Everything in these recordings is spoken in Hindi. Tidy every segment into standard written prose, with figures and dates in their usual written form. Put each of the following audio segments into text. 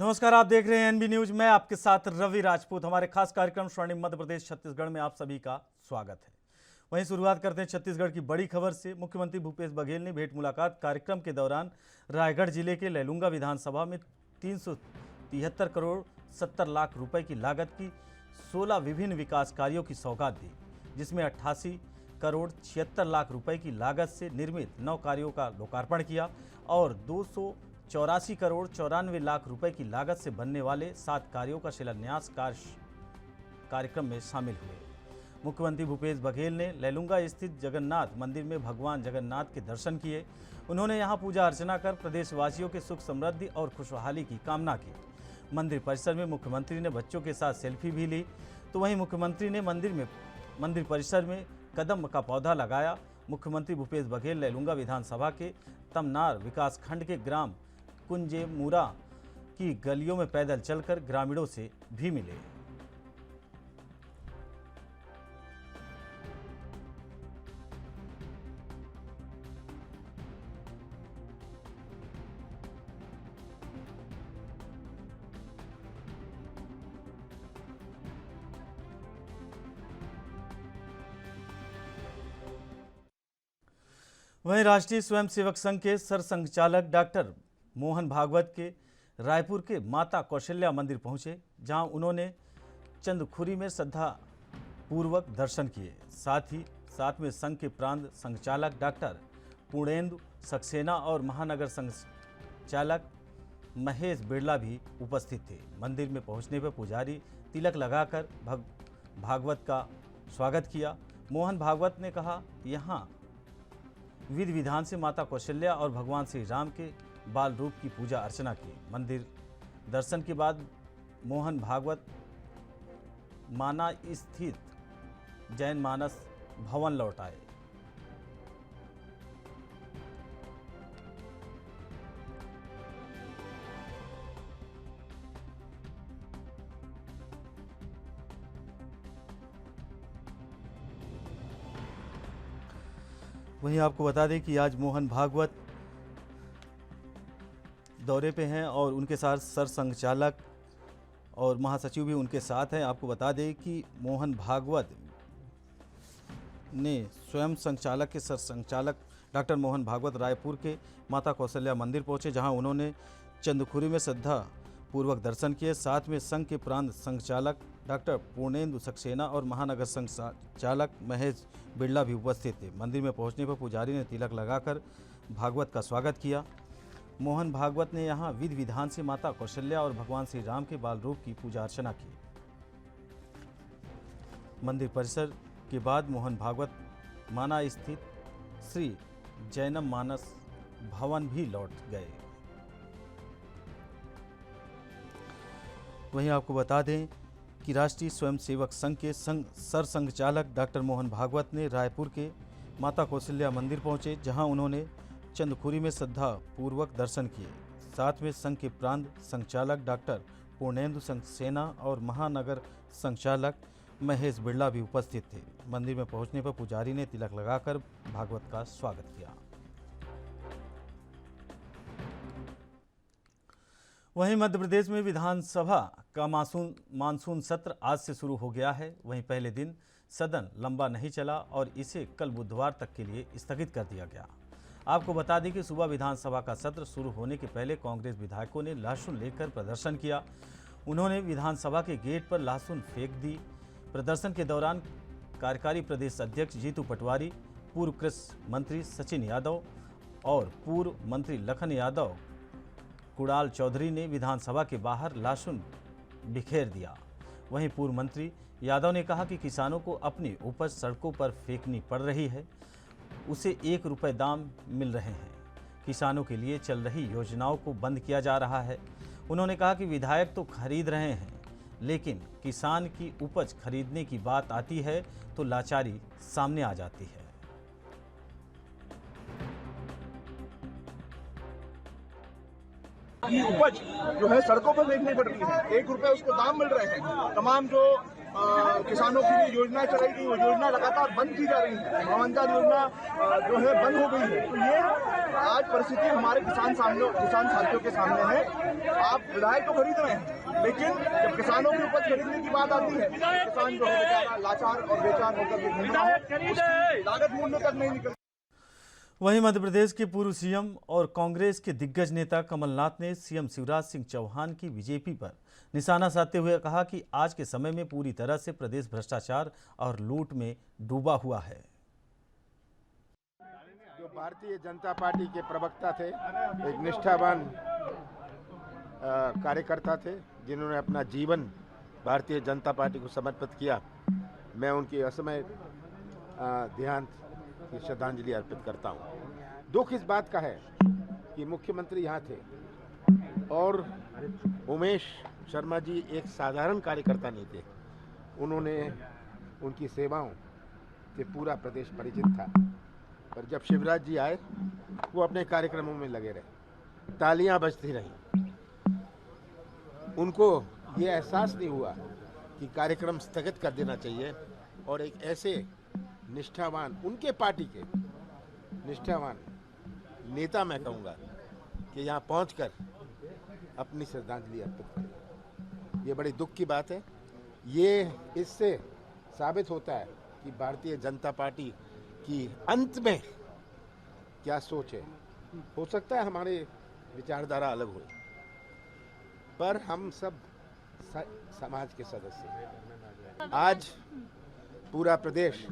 नमस्कार, आप देख रहे हैं एनबी न्यूज। मैं आपके साथ रवि राजपूत। हमारे खास कार्यक्रम स्वर्णिम मध्य प्रदेश छत्तीसगढ़ में आप सभी का स्वागत है। वहीं शुरुआत करते हैं छत्तीसगढ़ की बड़ी खबर से। मुख्यमंत्री भूपेश बघेल ने भेंट मुलाकात कार्यक्रम के दौरान रायगढ़ जिले के लैलूंगा विधानसभा में 373 करोड़ 70 लाख रुपए की लागत की 16 विभिन्न विकास कार्यों की सौगात दी, जिसमें 88 करोड़ 76 लाख रुपए की लागत से निर्मित 9 कार्यों का लोकार्पण किया और 284 करोड़ 94 लाख रुपए की लागत से बनने वाले 7 कार्यों का शिलान्यास कार्यक्रम में शामिल हुए। मुख्यमंत्री भूपेश बघेल ने लैलूंगा स्थित जगन्नाथ मंदिर में भगवान जगन्नाथ के दर्शन किए। उन्होंने यहां पूजा अर्चना कर प्रदेशवासियों के सुख समृद्धि और खुशहाली की कामना की। मंदिर परिसर में मुख्यमंत्री ने बच्चों के साथ सेल्फी भी ली। तो वहीं मुख्यमंत्री ने मंदिर परिसर में कदम का पौधा लगाया। मुख्यमंत्री भूपेश बघेल लैलूंगा विधानसभा के तमनार विकासखंड के ग्राम कुंजेमुरा की गलियों में पैदल चलकर ग्रामीणों से भी मिले। वहीं राष्ट्रीय स्वयंसेवक संघ के सरसंघचालक डॉक्टर मोहन भागवत के रायपुर के माता कौशल्या मंदिर पहुंचे, जहां उन्होंने चंदखुरी में श्रद्धा पूर्वक दर्शन किए। साथ में संघ के प्रांत संघचालक डॉक्टर पूर्णेंदु सक्सेना और महानगर संघचालक महेश बिड़ला भी उपस्थित थे। मंदिर में पहुंचने पर पुजारी तिलक लगाकर भागवत का स्वागत किया। मोहन भागवत ने कहा, यहाँ विधि विधान से माता कौशल्या और भगवान श्री राम के बाल रूप की पूजा अर्चना की। मंदिर दर्शन के बाद मोहन भागवत माना स्थित जैन मानस भवन लौट आए। वहीं आपको बता दें कि आज मोहन भागवत दौरे पे हैं और उनके साथ सरसंघचालक और महासचिव भी उनके साथ हैं। आपको बता दें कि मोहन भागवत ने स्वयं संचालक के सरसंघचालक डॉक्टर मोहन भागवत रायपुर के माता कौशल्या मंदिर पहुंचे, जहां उन्होंने चंदखुरी में श्रद्धा पूर्वक दर्शन किए। साथ में संघ के प्रांत संघचालक डॉक्टर पूर्णेंदु सक्सेना और महानगर संघचालक महेश बिड़ला भी उपस्थित थे। मंदिर में पहुंचने पर पुजारी ने तिलक लगाकर भागवत का स्वागत किया। मोहन भागवत ने यहां विधि विधान से माता कौशल्या और भगवान श्री राम के बाल रूप की पूजा अर्चना की। मंदिर परिसर के बाद मोहन भागवत माना स्थित श्री जैनम मानस भवन भी लौट गए। वहीं आपको बता दें कि राष्ट्रीय स्वयंसेवक संघ के सरसंघचालक डॉक्टर मोहन भागवत ने रायपुर के माता कौशल्या मंदिर पहुंचे, जहां उन्होंने चंदखुरी में श्रद्धा पूर्वक दर्शन किए। साथ में संघ के प्रांत संचालक डॉक्टर पूर्णेंदु सक्सेना और महानगर संचालक महेश बिड़ला भी उपस्थित थे। मंदिर में पहुंचने पर पुजारी ने तिलक लगाकर भागवत का स्वागत किया। वहीं मध्य प्रदेश में विधानसभा का मानसून सत्र आज से शुरू हो गया है। वहीं पहले दिन सदन लंबा नहीं चला और इसे कल बुधवार तक के लिए स्थगित कर दिया गया। आपको बता दें कि सुबह विधानसभा का सत्र शुरू होने के पहले कांग्रेस विधायकों ने लहसुन लेकर प्रदर्शन किया। उन्होंने विधानसभा के गेट पर लहसुन फेंक दी। प्रदर्शन के दौरान कार्यकारी प्रदेश अध्यक्ष जीतू पटवारी, पूर्व कृषि मंत्री सचिन यादव और पूर्व मंत्री लखन यादव कुणाल चौधरी ने विधानसभा के बाहर लहसुन बिखेर दिया। वहीं पूर्व मंत्री यादव ने कहा कि किसानों को अपनी उपज सड़कों पर फेंकनी पड़ रही है, उसे 1 रुपये दाम मिल रहे हैं। किसानों के लिए चल रही योजनाओं को बंद किया जा रहा है। उन्होंने कहा कि विधायक तो खरीद रहे हैं, लेकिन किसान की उपज खरीदने की बात आती है तो लाचारी सामने आ जाती है। की उपज जो है सड़कों पर फेंकनी पड़ रही है। 1 रुपए उसको दाम मिल रहे हैं। तमाम जो किसानों के लिए योजनाएं चलाई गई वो योजना लगातार बंद की जा रही है। भगवंतान योजना जो है बंद हो गई है। तो ये आज परिस्थिति हमारे किसान साथियों के सामने है। आप विधायक तो खरीद रहे हैं, लेकिन जब किसानों की उपज खरीदने की बात आती है, किसान जो है बेचारा लाचार और बेचार होकर के घूम रहा है, उसकी लागत मूल्य तक नहीं निकल। वहीं मध्य प्रदेश के पूर्व सीएम और कांग्रेस के दिग्गज नेता कमलनाथ ने सीएम शिवराज सिंह चौहान की बीजेपी पर निशाना साधते हुए कहा कि आज के समय में पूरी तरह से प्रदेश भ्रष्टाचार और लूट में डूबा हुआ है। जो भारतीय जनता पार्टी के प्रवक्ता थे, एक निष्ठावान कार्यकर्ता थे, जिन्होंने अपना जीवन भारतीय जनता पार्टी को समर्पित किया, मैं उनकी असमय देहांत की श्रद्धांजलि अर्पित करता हूं। दुख इस बात का है कि मुख्यमंत्री यहाँ थे और उमेश शर्मा जी एक साधारण कार्यकर्ता नहीं थे। उन्होंने उनकी सेवाओं से पूरा प्रदेश परिचित था। पर जब शिवराज जी आए, वो अपने कार्यक्रमों में लगे रहे, तालियां बजती रहीं। उनको ये एहसास नहीं हुआ कि कार्यक्रम स्थगित कर देना चाहिए और एक ऐसे निष्ठावान, उनके पार्टी के निष्ठावान नेता, मैं कहूँगा कि यहाँ पहुंचकर अपनी श्रद्धांजलि अर्पित करें। ये बड़ी दुख की बात है। ये इससे साबित होता है कि भारतीय जनता पार्टी की अंत में क्या सोच है। हो सकता है हमारे विचारधारा अलग हो, पर हम सब समाज के सदस्य हैं। आज पूरा प्रदेश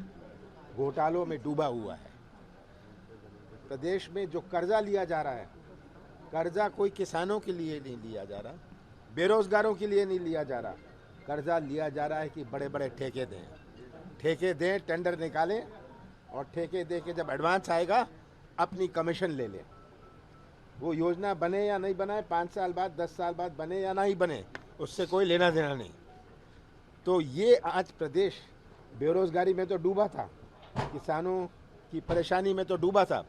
घोटालों में डूबा हुआ है। प्रदेश में जो कर्जा लिया जा रहा है, कर्जा कोई किसानों के लिए नहीं लिया जा रहा, बेरोजगारों के लिए नहीं लिया जा रहा। कर्जा लिया जा रहा है कि बड़े बड़े ठेके दें, टेंडर निकालें और ठेके दे के जब एडवांस आएगा अपनी कमीशन ले लें। वो योजना बने या नहीं बनाए, 5 साल बाद 10 साल बाद बने या नहीं बने, उससे कोई लेना देना नहीं। तो ये आज प्रदेश बेरोजगारी में तो डूबा था, किसानों की परेशानी में तो डूबा था,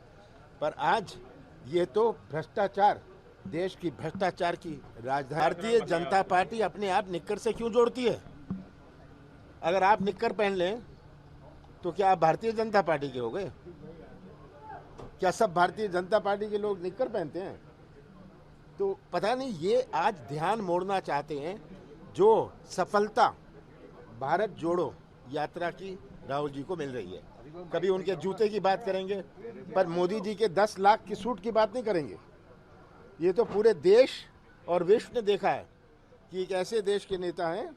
पर आज ये तो भ्रष्टाचार, देश की भ्रष्टाचार की राजधानी। भारतीय जनता पार्टी अपने आप निक्कर से क्यों जोड़ती है? अगर आप निक्कर पहन लें तो क्या आप भारतीय जनता पार्टी के हो गए? क्या सब भारतीय जनता पार्टी के लोग निक्कर पहनते हैं? तो पता नहीं, ये आज ध्यान मोड़ना चाहते हैं। जो सफलता भारत जोड़ो यात्रा की राहुल जी को मिल रही है, कभी उनके जूते की बात करेंगे, पर मोदी जी के 10 लाख की सूट की बात नहीं करेंगे। ये तो पूरे देश और विश्व ने देखा है कि एक ऐसे देश के नेता हैं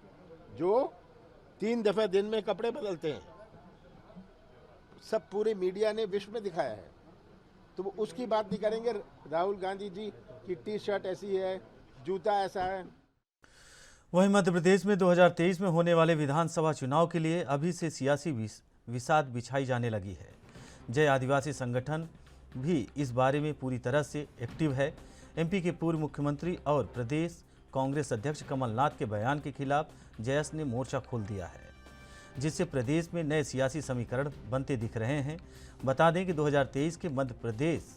जो 3 दफे दिन में कपड़े बदलते हैं। सब पूरे मीडिया ने विश्व में दिखाया है, तो वो उसकी बात नहीं करेंगे। राहुल गांधी जी की टी-शर्ट ऐसी है, जूता ऐसा है। वहीं मध्य प्रदेश में 2023 में होने वाले विधानसभा चुनाव के लिए अभी से सियासी विसात बिछाई जाने लगी है। जय आदिवासी संगठन भी इस बारे में पूरी तरह से एक्टिव है। एमपी के पूर्व मुख्यमंत्री और प्रदेश कांग्रेस अध्यक्ष कमलनाथ के बयान के खिलाफ जयस ने मोर्चा खोल दिया है, जिससे प्रदेश में नए सियासी समीकरण बनते दिख रहे हैं। बता दें कि 2023 के मध्य प्रदेश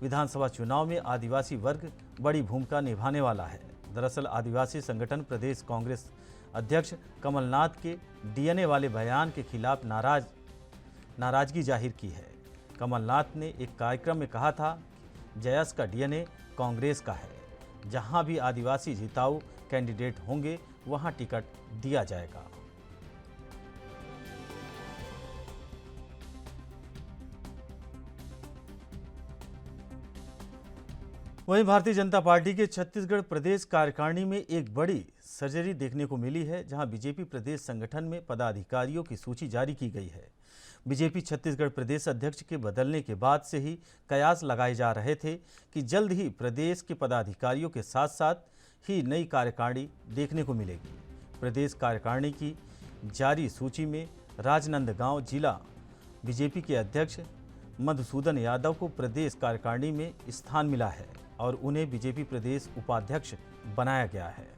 विधानसभा चुनाव में आदिवासी वर्ग बड़ी भूमिका निभाने वाला है। दरअसल आदिवासी संगठन प्रदेश कांग्रेस अध्यक्ष कमलनाथ के डीएनए वाले बयान के खिलाफ नाराजगी जाहिर की है। कमलनाथ ने एक कार्यक्रम में कहा था, जयस का डीएनए कांग्रेस का है, जहां भी आदिवासी जिताऊ कैंडिडेट होंगे वहां टिकट दिया जाएगा। वहीं भारतीय जनता पार्टी के छत्तीसगढ़ प्रदेश कार्यकारिणी में एक बड़ी सर्जरी देखने को मिली है, जहां बीजेपी प्रदेश संगठन में पदाधिकारियों की सूची जारी की गई है। बीजेपी छत्तीसगढ़ प्रदेश अध्यक्ष के बदलने के बाद से ही कयास लगाए जा रहे थे कि जल्द ही प्रदेश के पदाधिकारियों के साथ साथ ही नई कार्यकारिणी देखने को मिलेगी। प्रदेश कार्यकारिणी की जारी सूची में राजनांदगांव जिला बीजेपी के अध्यक्ष मधुसूदन यादव को प्रदेश कार्यकारिणी में स्थान मिला है और उन्हें बीजेपी प्रदेश उपाध्यक्ष बनाया गया है।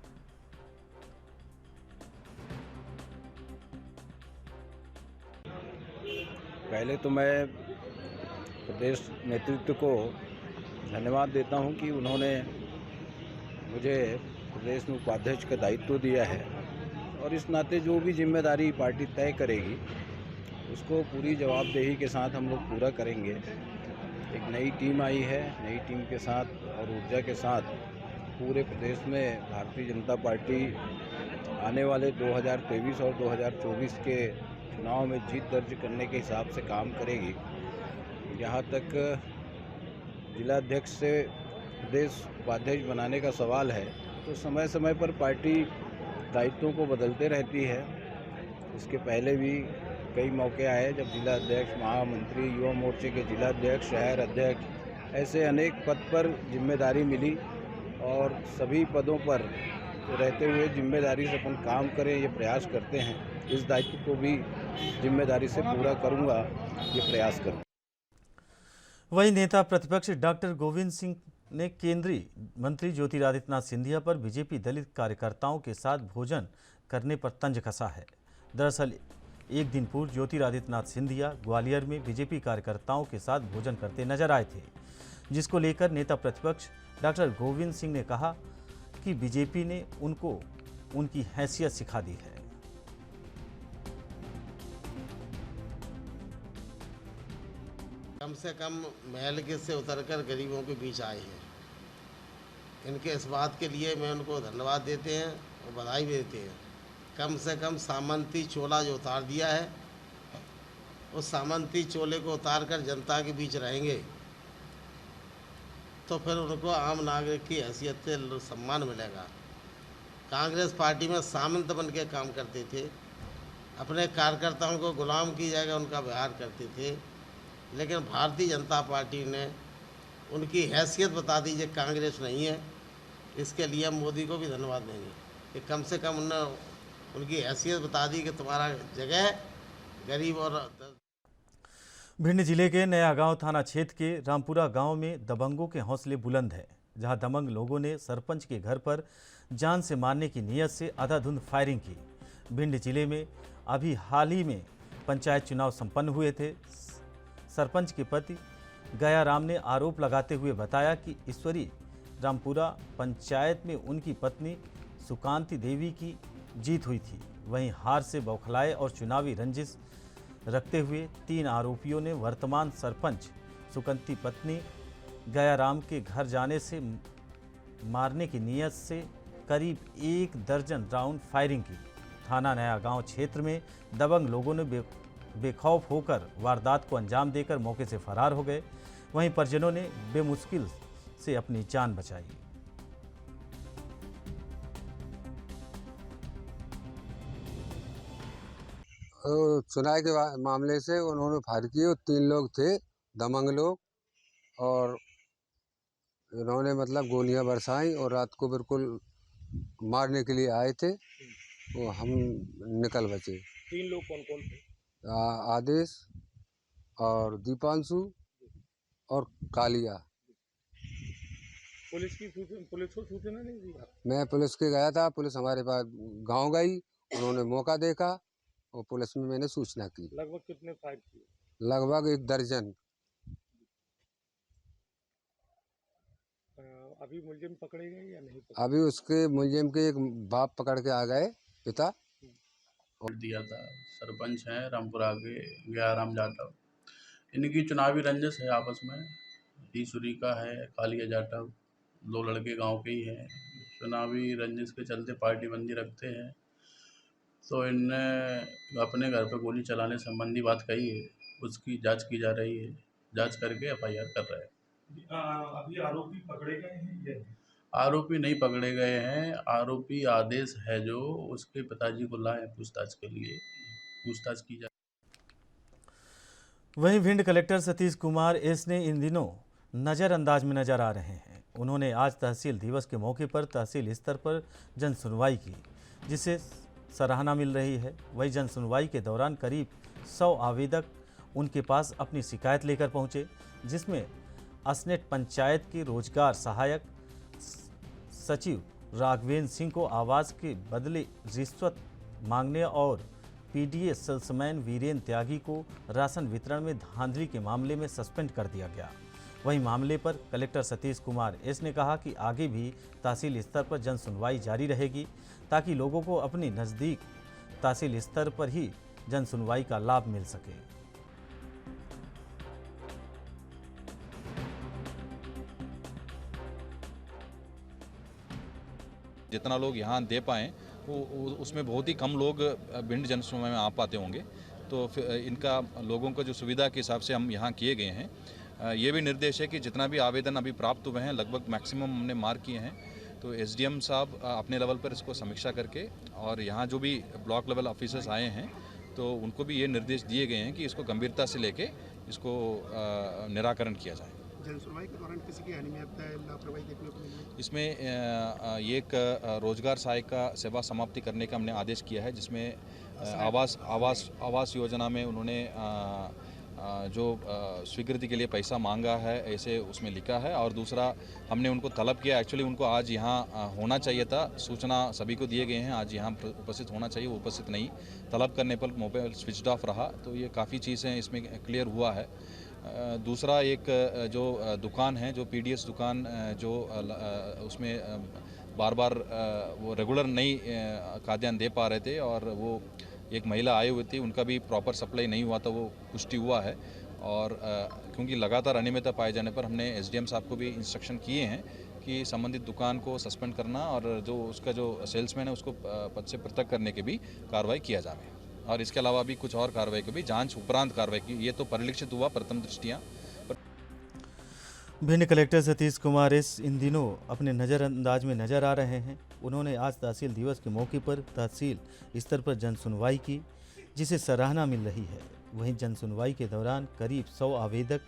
पहले तो मैं प्रदेश नेतृत्व को धन्यवाद देता हूं कि उन्होंने मुझे प्रदेश में उपाध्यक्ष का दायित्व दिया है और इस नाते जो भी जिम्मेदारी पार्टी तय करेगी उसको पूरी जवाबदेही के साथ हम लोग पूरा करेंगे। एक नई टीम आई है, नई टीम के साथ और ऊर्जा के साथ पूरे प्रदेश में भारतीय जनता पार्टी आने वाले 2023 और 2024 के चुनाव में जीत दर्ज करने के हिसाब से काम करेगी। यहाँ तक जिलाध्यक्ष से प्रदेश उपाध्यक्ष बनाने का सवाल है तो समय समय पर पार्टी दायित्वों को बदलते रहती है। इसके पहले भी कई मौके आए जब जिला अध्यक्ष, महामंत्री, युवा मोर्चे के जिलाध्यक्ष, शहर अध्यक्ष, ऐसे अनेक पद पर जिम्मेदारी मिली और सभी पदों पर रहते हुए जिम्मेदारी से अपन काम करें ये प्रयास करते हैं। इस दायित्व को भी जिम्मेदारी से पूरा करूंगा ये प्रयास करूँगा। वहीं नेता प्रतिपक्ष डॉक्टर गोविंद सिंह ने केंद्रीय मंत्री ज्योतिरादित्य सिंधिया पर बीजेपी दलित कार्यकर्ताओं के साथ भोजन करने पर तंज कसा है। दरअसल एक दिन पूर्व ज्योतिरादित्य सिंधिया ग्वालियर में बीजेपी कार्यकर्ताओं के साथ भोजन करते नजर आए थे, जिसको लेकर नेता प्रतिपक्ष डॉक्टर गोविंद सिंह ने कहा कि बीजेपी ने उनको उनकी हैसियत सिखा दी है। कम से कम महल के से उतरकर गरीबों के बीच आए हैं। इनके इस बात के लिए मैं उनको धन्यवाद देते हैं और बधाई भी देते हैं। कम से कम सामंती चोला जो उतार दिया है, उस सामंती चोले को उतार कर जनता के बीच रहेंगे तो फिर उनको आम नागरिक की हैसियत से सम्मान मिलेगा। कांग्रेस पार्टी में सामंत बन के काम करते थे, अपने कार्यकर्ताओं को गुलाम की जगह उनका व्यवहार करते थे, लेकिन भारतीय जनता पार्टी ने उनकी हैसियत बता दी जो कांग्रेस नहीं है। इसके लिए हम मोदी को भी धन्यवाद देंगे कि कम से कम उन्होंने उनकी हैसियत बता दी कि तुम्हारा जगह गरीब और भिंड जिले के नया गांव थाना क्षेत्र के रामपुरा गांव में दबंगों के हौसले बुलंद है, जहां दबंग लोगों ने सरपंच के घर पर जान से मारने की नीयत से अंधाधुंध फायरिंग की। भिंड जिले में अभी हाल ही में पंचायत चुनाव संपन्न हुए थे। सरपंच के पति गया राम ने आरोप लगाते हुए बताया कि ईश्वरी रामपुरा पंचायत में उनकी पत्नी सुकांति देवी की जीत हुई थी। वहीं हार से बौखलाए और चुनावी रंजिश रखते हुए 3 आरोपियों ने वर्तमान सरपंच सुकांति पत्नी गया राम के घर जाने से मारने की नीयत से करीब 1 दर्जन राउंड फायरिंग की। थाना नया गांव क्षेत्र में दबंग लोगों ने बेखौफ होकर वारदात को अंजाम देकर मौके से फरार हो गए। वहीं परिजनों ने बेमुश्किल से अपनी जान बचाई। चुनाव के मामले से उन्होंने फायर किए। 3 लोग थे दबंग लोग और इन्होंने मतलब गोलियां बरसाई और रात को बिल्कुल मारने के लिए आए थे। वो हम निकल बचे। 3 लोग कौन कौन थे? आदेश और दीपांशु और कालिया। पुलिस को सूचना नहीं दी? मैं पुलिस के गया था, पुलिस हमारे पास गांव गई, उन्होंने मौका देखा और पुलिस में मैंने सूचना की। लगभग कितने फायर किए? लगभग 1 दर्जन। अभी मुलजिम पकड़े गए या नहीं पकड़े? अभी उसके मुलजिम के एक बाप पकड़ के आ गए, पिता। और दिया था सरपंच हैं रामपुरा के गयाराम जाटव। इनकी चुनावी रंजिश है आपस में। ईश्वरी का है, कालिया जाटव, 2 लड़के गांव के ही हैं। चुनावी रंजिश के चलते पार्टी बंदी रखते हैं, तो इनने अपने घर पर गोली चलाने संबंधी बात कही है। उसकी जांच की जा रही है, जांच करके FIR कर रहे हैं। अभी आरोपी पकड़े गए हैं या? आरोपी नहीं पकड़े गए हैं। आरोपी आदेश है जो उसके पिताजी को लाए पूछताछ के लिए, पूछताछ की जाए। वहीं भिंड कलेक्टर सतीश कुमार एस ने इन दिनों नज़रअंदाज में नजर आ रहे हैं। उन्होंने आज तहसील दिवस के मौके पर तहसील स्तर पर जन सुनवाई की, जिससे सराहना मिल रही है। वहीं जन सुनवाई के दौरान करीब 100 आवेदक उनके पास अपनी शिकायत लेकर पहुंचे, जिसमें असनेट पंचायत के रोजगार सहायक सचिव राघवेंद्र सिंह को आवास के बदले रिश्वत मांगने और PDA सेल्समैन वीरेंद्र त्यागी को राशन वितरण में धांधली के मामले में सस्पेंड कर दिया गया। वहीं मामले पर कलेक्टर सतीश कुमार एस ने कहा कि आगे भी तहसील स्तर पर जन सुनवाई जारी रहेगी ताकि लोगों को अपनी नज़दीक तहसील स्तर पर ही जन सुनवाई का लाभ मिल सके। जितना लोग यहाँ दे पाएँ वो उसमें बहुत ही कम लोग भिंड जन सुनवाई में आ पाते होंगे, तो फिर इनका लोगों को जो सुविधा के हिसाब से हम यहाँ किए गए हैं। ये भी निर्देश है कि जितना भी आवेदन अभी प्राप्त हुए हैं लगभग मैक्सिमम हमने मार्क किए हैं, तो एसडीएम साहब अपने लेवल पर इसको समीक्षा करके और यहाँ जो भी ब्लॉक लेवल ऑफिसर्स आए हैं तो उनको भी ये निर्देश दिए गए हैं कि इसको गंभीरता से लेके इसको निराकरण किया जाए। जनसुनवाई के दौरान किसी की अनियमितता लापरवाही देखने को मिली? इसमें एक रोजगार सहायिका सेवा समाप्ति करने का हमने आदेश किया है, जिसमें आवास योजना में उन्होंने जो स्वीकृति के लिए पैसा मांगा है ऐसे उसमें लिखा है। और दूसरा हमने उनको तलब किया, एक्चुअली उनको आज यहाँ होना चाहिए था, सूचना सभी को दिए गए हैं आज यहाँ उपस्थित होना चाहिए, वो उपस्थित नहीं, तलब करने पर मोबाइल स्विच ऑफ रहा, तो ये काफ़ी चीज़ें इसमें क्लियर हुआ है। दूसरा एक जो दुकान है, जो पीडीएस दुकान जो उसमें बार बार वो रेगुलर नहीं खाद्यान्न दे पा रहे थे और वो एक महिला आई हुई थी, उनका भी प्रॉपर सप्लाई नहीं हुआ था, वो पुष्टि हुआ है। और क्योंकि लगातार अनियमितता पाए जाने पर हमने एसडीएम साहब को भी इंस्ट्रक्शन किए हैं कि संबंधित दुकान को सस्पेंड करना और जो उसका जो सेल्समैन है उसको पद से पृथक करने की भी कार्रवाई किया जाए। और इसके अलावा भी कुछ और कार्रवाई की भी जांच उपरांत कार्रवाई की, ये तो परिलक्षित हुआ प्रथम दृष्टिया। भिंड कलेक्टर सतीश कुमार एस इन दिनों अपने नज़रअंदाज में नजर आ रहे हैं। उन्होंने आज तहसील दिवस के मौके पर तहसील स्तर पर जन सुनवाई की, जिसे सराहना मिल रही है। वहीं जन सुनवाई के दौरान करीब 100 आवेदक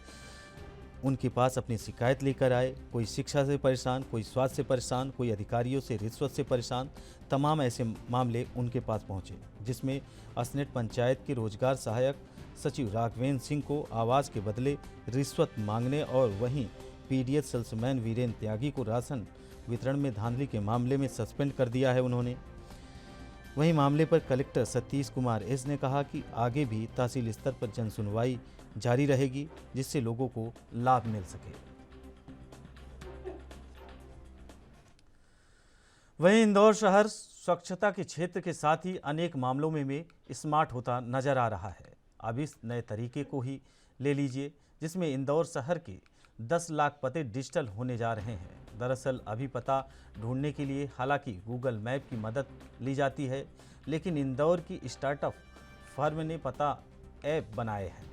उनके पास अपनी शिकायत लेकर आए। कोई शिक्षा से परेशान, कोई स्वास्थ्य से परेशान, कोई अधिकारियों से रिश्वत से परेशान। तमाम ऐसे मामले उनके पास पहुंचे, जिसमें असनेट पंचायत के रोजगार सहायक सचिव राघवेंद्र सिंह को आवास के बदले रिश्वत मांगने और वहीं पीडीएस सेल्समैन वीरेंद्र त्यागी को राशन वितरण में धांधली के मामले में सस्पेंड कर दिया है उन्होंने। वहीं मामले पर कलेक्टर सतीश कुमार एस ने कहा कि आगे भी तहसील स्तर पर जन सुनवाई जारी रहेगी, जिससे लोगों को लाभ मिल सके। वहीं इंदौर शहर स्वच्छता के क्षेत्र के साथ ही अनेक मामलों में भी स्मार्ट होता नजर आ रहा है। अब इस नए तरीके को ही ले लीजिए, जिसमें इंदौर शहर के 10 लाख पते डिजिटल होने जा रहे हैं। दरअसल अभी पता ढूंढने के लिए हालांकि गूगल मैप की मदद ली जाती है, लेकिन इंदौर की स्टार्टअप फर्म ने पता ऐप बनाए हैं,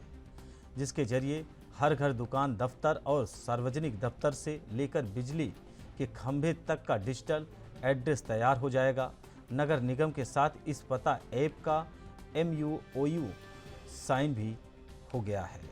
जिसके जरिए हर घर, दुकान, दफ्तर और सार्वजनिक दफ्तर से लेकर बिजली के खंभे तक का डिजिटल एड्रेस तैयार हो जाएगा। नगर निगम के साथ इस पता ऐप का MUOU साइन भी हो गया है।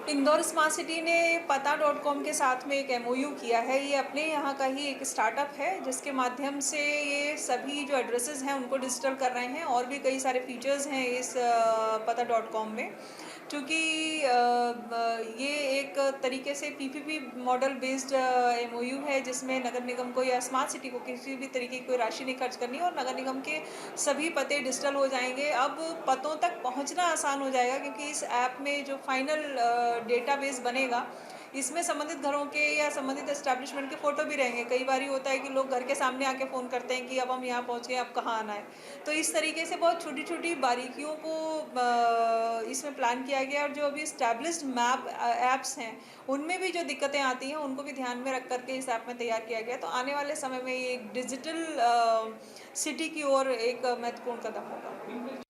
इंदौर स्मार्ट सिटी ने पता.com के साथ में एक MOU किया है। ये अपने यहाँ का ही एक स्टार्टअप है, जिसके माध्यम से ये सभी जो एड्रेसेस हैं उनको डिजिटल कर रहे हैं। और भी कई सारे फीचर्स हैं इस पता.com में, क्योंकि ये एक तरीके से PPP मॉडल बेस्ड MOU है, जिसमें नगर निगम को या स्मार्ट सिटी को किसी भी तरीके की कोई राशि नहीं खर्च करनी और नगर निगम के सभी पते डिजिटल हो जाएंगे। अब पतों तक पहुंचना आसान हो जाएगा, क्योंकि इस ऐप में जो फाइनल डेटाबेस बनेगा, इसमें संबंधित घरों के या संबंधित एस्टैब्लिशमेंट के फ़ोटो भी रहेंगे। कई बार होता है कि लोग घर के सामने आके फ़ोन करते हैं कि अब हम यहाँ पहुँच गए, अब कहाँ आना है। तो इस तरीके से बहुत छोटी छोटी बारीकियों को इसमें प्लान किया गया। और जो अभी इस्टेब्लिश्ड मैप ऐप्स हैं, उनमें भी जो दिक्कतें आती हैं उनको भी ध्यान में रख करके इस ऐप में तैयार किया गया। तो आने वाले समय में ये एक डिजिटल सिटी की ओर एक महत्वपूर्ण कदम होगा।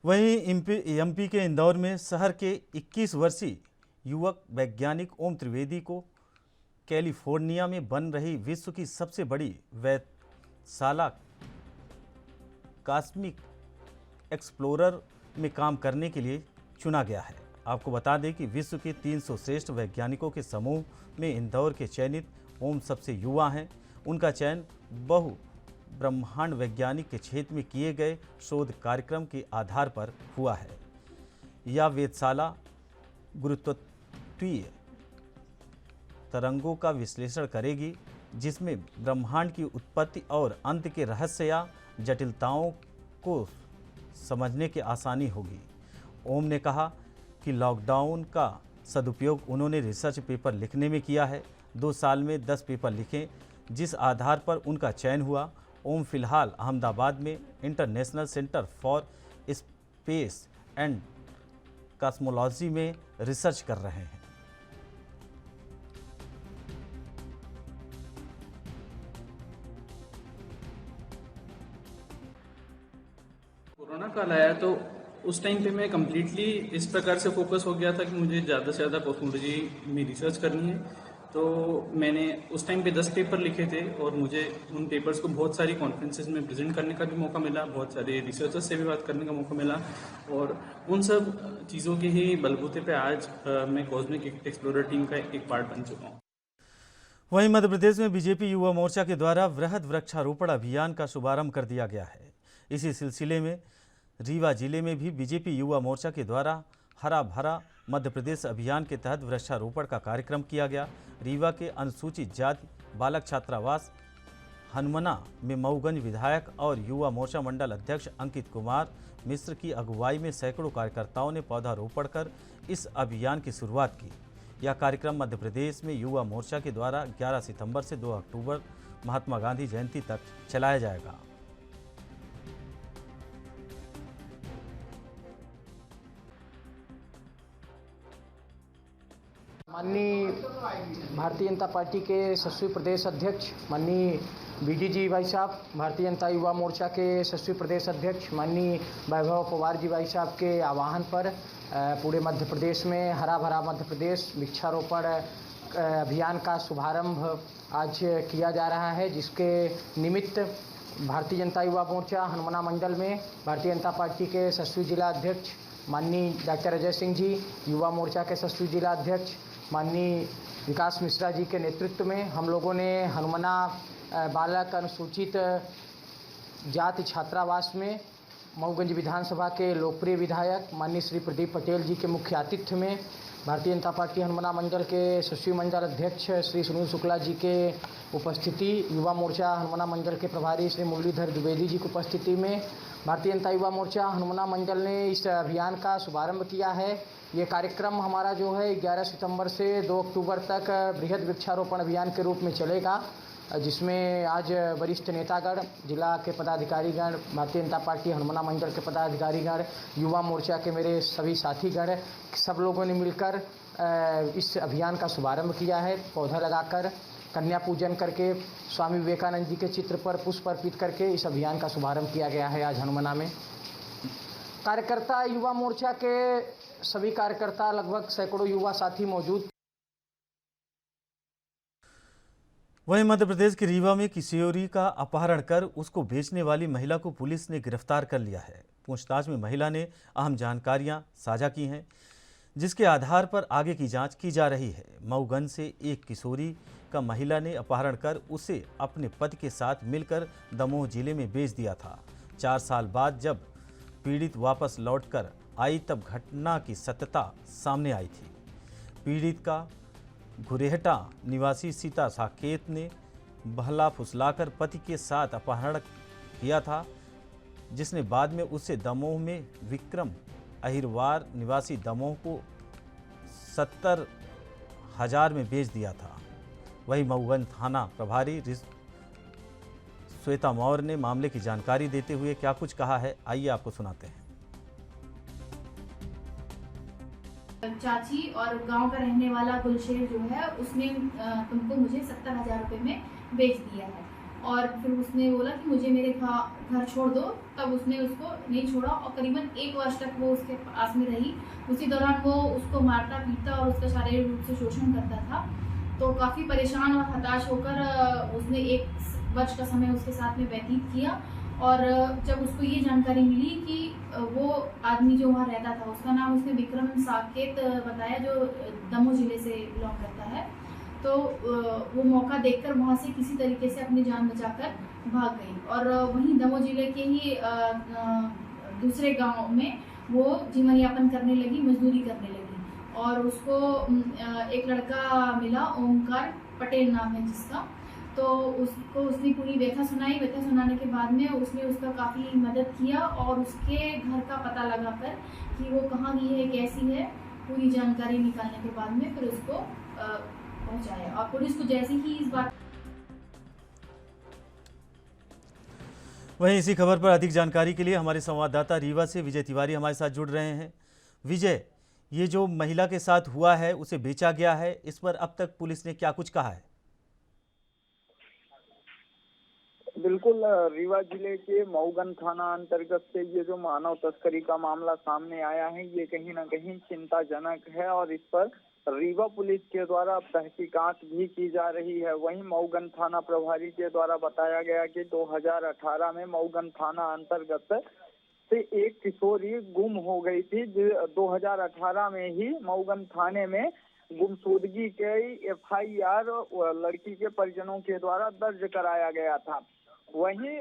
वहीं एमपी के इंदौर में शहर के 21 वर्षीय युवक वैज्ञानिक ओम त्रिवेदी को कैलिफोर्निया में बन रही विश्व की सबसे बड़ी वेधशाला कॉस्मिक एक्सप्लोरर में काम करने के लिए चुना गया है। आपको बता दें कि विश्व के 300 श्रेष्ठ वैज्ञानिकों के समूह में इंदौर के चयनित ओम सबसे युवा हैं। उनका चयन बहु ब्रह्मांड वैज्ञानिक के क्षेत्र में किए गए शोध कार्यक्रम के आधार पर हुआ है। यह वेधशाला गुरुत्वाकर्षीय तरंगों का विश्लेषण करेगी, जिसमें ब्रह्मांड की उत्पत्ति और अंत के रहस्य या जटिलताओं को समझने की आसानी होगी। ओम ने कहा कि लॉकडाउन का सदुपयोग उन्होंने रिसर्च पेपर लिखने में किया है। 2 साल में 10 पेपर लिखे, जिस आधार पर उनका चयन हुआ। ओम फिलहाल अहमदाबाद में international centre for space and cosmology में रिसर्च कर रहे हैं। कोरोना काल आया तो उस टाइम पे मैं कम्प्लीटली इस प्रकार से फोकस हो गया था कि मुझे ज़्यादा से ज़्यादा कॉस्मोलॉजी में रिसर्च करनी है। तो मैंने उस टाइम पे 10 पेपर लिखे थे और मुझे उन पेपर्स को बहुत सारी कॉन्फ्रेंसेस में प्रेजेंट करने का भी मौका मिला, बहुत सारे रिसर्चर्स से भी बात करने का मौका मिला और उन सब चीज़ों के ही बलबूते पे आज मैं कॉस्मिक एक्सप्लोरर टीम का एक पार्ट बन चुका हूँ। वहीं मध्य प्रदेश में बीजेपी युवा मोर्चा के द्वारा वृहद वृक्षारोपण अभियान का शुभारंभ कर दिया गया है। इसी सिलसिले में रीवा जिले में भी बीजेपी युवा मोर्चा के द्वारा हरा भरा मध्य प्रदेश अभियान के तहत वृक्षारोपण का कार्यक्रम किया गया। रीवा के अनुसूचित जाति बालक छात्रावास हनुमना में मऊगंज विधायक और युवा मोर्चा मंडल अध्यक्ष अंकित कुमार मिश्र की अगुवाई में सैकड़ों कार्यकर्ताओं ने पौधारोपण कर इस अभियान की शुरुआत की। यह कार्यक्रम मध्य प्रदेश में युवा मोर्चा के द्वारा 11 सितंबर से 2 अक्टूबर महात्मा गांधी जयंती तक चलाया जाएगा। माननीय भारतीय जनता पार्टी के यशस्वी प्रदेश अध्यक्ष माननीय बीडी जी भाई साहब, भारतीय जनता युवा मोर्चा के यशस्वी प्रदेश अध्यक्ष माननीय वैभव पवार जी भाई साहब के आह्वान पर पूरे मध्य प्रदेश में हरा भरा मध्य प्रदेश वृक्षारोपण अभियान का शुभारंभ आज किया जा रहा है, जिसके निमित्त भारतीय जनता युवा मोर्चा हनुमना मंडल में भारतीय जनता पार्टी के यशस्वी जिला अध्यक्ष माननीय डॉक्टर अजय सिंह जी, युवा मोर्चा के यशस्वी जिला अध्यक्ष माननीय विकास मिश्रा जी के नेतृत्व में हम लोगों ने हनुमना बालक अनुसूचित जाति छात्रावास में मऊगंज विधानसभा के लोकप्रिय विधायक माननीय श्री प्रदीप पटेल जी के मुख्य आतिथ्य में भारतीय जनता पार्टी हनुमना मंडल के यशस्वी मंडल अध्यक्ष श्री सुनील शुक्ला जी के उपस्थिति, युवा मोर्चा हनुमना मंडल के प्रभारी श्री मुरलीधर द्विवेदी जी की उपस्थिति में भारतीय जनता युवा मोर्चा हनुमना मंडल ने इस अभियान का शुभारंभ किया है। ये कार्यक्रम हमारा जो है 11 सितंबर से 2 अक्टूबर तक बृहद वृक्षारोपण अभियान के रूप में चलेगा, जिसमें आज वरिष्ठ नेतागण, जिला के पदाधिकारीगण, भारतीय जनता पार्टी हनुमना मंडल के पदाधिकारीगण, युवा मोर्चा के मेरे सभी साथीगण, सब लोगों ने मिलकर इस अभियान का शुभारंभ किया है। पौधा लगाकर, कन्या पूजन करके, स्वामी विवेकानंद जी के चित्र पर पुष्प अर्पित करके इस अभियान का शुभारंभ किया गया है आज हनुमना में। कार्यकर्ता, युवा मोर्चा के सभी कार्यकर्ता, लगभग सैकड़ों युवा साथी मौजूद। वहीं मध्य प्रदेश के रीवा में किशोरी का अपहरण कर उसको बेचने वाली महिला को पुलिस ने गिरफ्तार कर लिया है। पूछताछ में महिला ने अहम जानकारियां साझा की हैं, जिसके आधार पर आगे की जांच की जा रही है। मऊगंज से एक किशोरी का महिला ने अपहरण कर उसे अपने पति के साथ मिलकर दमोह जिले में बेच दिया था। 4 साल बाद जब पीड़ित वापस लौटकर आई तब घटना की सत्यता सामने आई थी। पीड़ित का घुरेहटा निवासी सीता साकेत ने बहला फुसलाकर पति के साथ अपहरण किया था, जिसने बाद में उसे दमोह में विक्रम अहिरवार निवासी दमोह को 70,000 में बेच दिया था। वहीं मऊगंज थाना प्रभारी श्वेता मौर्य ने मामले की जानकारी देते हुए क्या कुछ कहा है, आइए आपको सुनाते हैं। चाची और गांव का रहने वाला गुलशेर जो है उसने तुमको मुझे 70,000 रुपये में बेच दिया है और फिर उसने बोला कि मुझे मेरे घर छोड़ दो। तब उसने उसको नहीं छोड़ा और करीबन 1 वर्ष तक वो उसके पास में रही। उसी दौरान वो उसको मारता पीटता और उसका शारीरिक रूप से शोषण करता था। तो काफ़ी परेशान और हताश होकर उसने 1 वर्ष का समय उसके साथ में व्यतीत किया और जब उसको ये जानकारी मिली कि वो आदमी जो वहाँ रहता था उसका नाम उसने विक्रम साकेत बताया, जो दमोह जिले से बिलोंग करता है, तो वो मौका देखकर वहाँ से किसी तरीके से अपनी जान बचाकर भाग गई और वहीं दमोह जिले के ही दूसरे गांव में वो जीवन यापन करने लगी, मजदूरी करने लगी। और उसको एक लड़का मिला, ओमकार पटेल नाम है जिसका। तो उसने पूरी व्यथा सुनाई। व्यथा सुनाने के बाद में उसने उसका काफ़ी मदद किया और उसके घर का पता लगाकर कि वो कहाँ गई है, कैसी है, पूरी जानकारी निकालने के बाद में फिर उसको पहुंचाया। और पुलिस को जैसे ही इस बात वहीं इसी खबर पर अधिक जानकारी के लिए हमारे संवाददाता रीवा से विजय तिवारी हमारे साथ जुड़ रहे हैं। विजय, ये जो महिला के साथ हुआ है उसे बेचा गया है, इस पर अब तक पुलिस ने क्या कुछ कहा है? बिल्कुल, रीवा जिले के मऊगन थाना अंतर्गत से ये जो मानव तस्करी का मामला सामने आया है, ये कहीं ना कहीं चिंताजनक है और इस पर रीवा पुलिस के द्वारा तहकीकात भी की जा रही है। वहीं मऊगन थाना प्रभारी के द्वारा बताया गया कि 2018 में मऊगन थाना अंतर्गत से एक किशोरी गुम हो गई थी। 2018 में ही मऊगन थाने में गुमशुदगी के FIR लड़की के परिजनों के द्वारा दर्ज कराया गया था। वहीं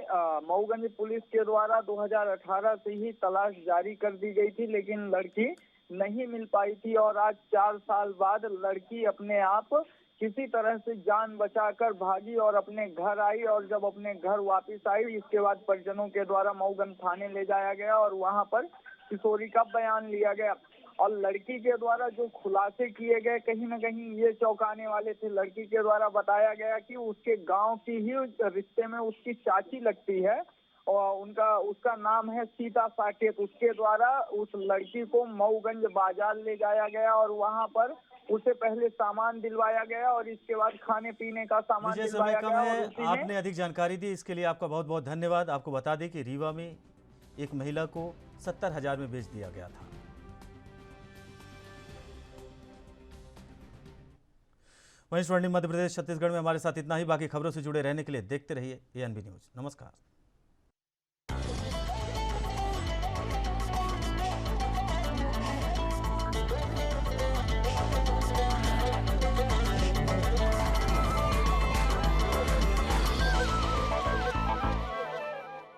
मऊगंज पुलिस के द्वारा 2018 से ही तलाश जारी कर दी गई थी, लेकिन लड़की नहीं मिल पाई थी और आज 4 साल बाद लड़की अपने आप किसी तरह से जान बचाकर भागी और अपने घर आई। और जब अपने घर वापस आई, इसके बाद परिजनों के द्वारा मऊगन थाने ले जाया गया और वहां पर किशोरी का बयान लिया गया। और लड़की के द्वारा जो खुलासे किए गए कहीं ना कहीं ये चौंकाने वाले थे। लड़की के द्वारा बताया गया कि उसके गांव की ही रिश्ते में उसकी चाची लगती है और उसका नाम है सीता साकेत। उसके द्वारा उस लड़की को मऊगंज बाजार ले जाया गया और वहां पर उसे पहले सामान दिलवाया गया और इसके बाद खाने पीने का सामान दिलवाया गया। और उसी में आपने अधिक जानकारी दी, इसके लिए आपका बहुत बहुत धन्यवाद। आपको बता दें कि रीवा में एक महिला को 70,000 में बेच दिया गया था। वहीं स्वर्णिम मध्य प्रदेश छत्तीसगढ़ में हमारे साथ इतना ही। बाकी खबरों से जुड़े रहने के लिए देखते रहिए ANB न्यूज। नमस्कार।